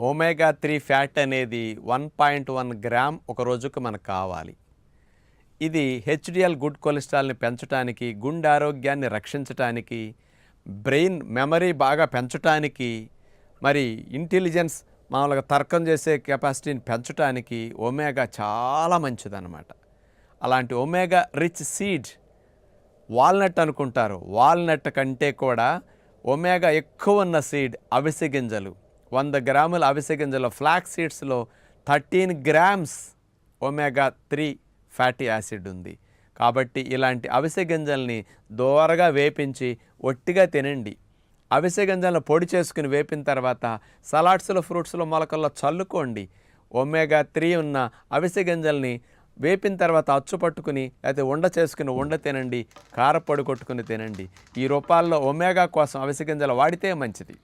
Omega 3 fat అనేది 1.1 gram ఒక రోజుకు మనకు కావాలి. ఇది హెచ్డిఎల్ గుడ్ కొలెస్ట్రాల్ని పెంచడానికి, గుండె ఆరోగ్యాన్ని రక్షించటానికి, బ్రెయిన్ మెమరీ బాగా పెంచటానికి, మరి ఇంటెలిజెన్స్ మామూలుగా తర్కం చేసే కెపాసిటీని పెంచటానికి ఒమేగా చాలా మంచిదన్నమాట. అలాంటి ఒమేగా రిచ్ సీడ్ వాల్నట్ అనుకుంటారు. వాల్నట్ కంటే కూడా ఒమేగా ఎక్కువ ఉన్న సీడ్ అవిసె గింజలు. 100 గ్రాముల అవిసె గింజల ఫ్లాక్స్ సీడ్స్లో 13 గ్రామ్స్ ఒమేగా 3 ఫ్యాటీ యాసిడ్ ఉంది. కాబట్టి ఇలాంటి అవిసె గింజల్ని దోరగా వేపించి ఒట్టిగా తినండి. అవిసె గింజలను పొడి చేసుకుని వేపిన తర్వాత సలాడ్స్లో, ఫ్రూట్స్లో, మొలకల్లో చల్లుకోండి. ఒమేగా 3 ఉన్న అవిసె గింజల్ని వేపిన తర్వాత అచ్చు పట్టుకుని లేకపోతే ఉండ చేసుకుని ఉండ తినండి. కారపొడి కొట్టుకుని తినండి. ఈ రూపాల్లో ఒమేగా కోసం అవిసె గింజలు వాడితే మంచిది.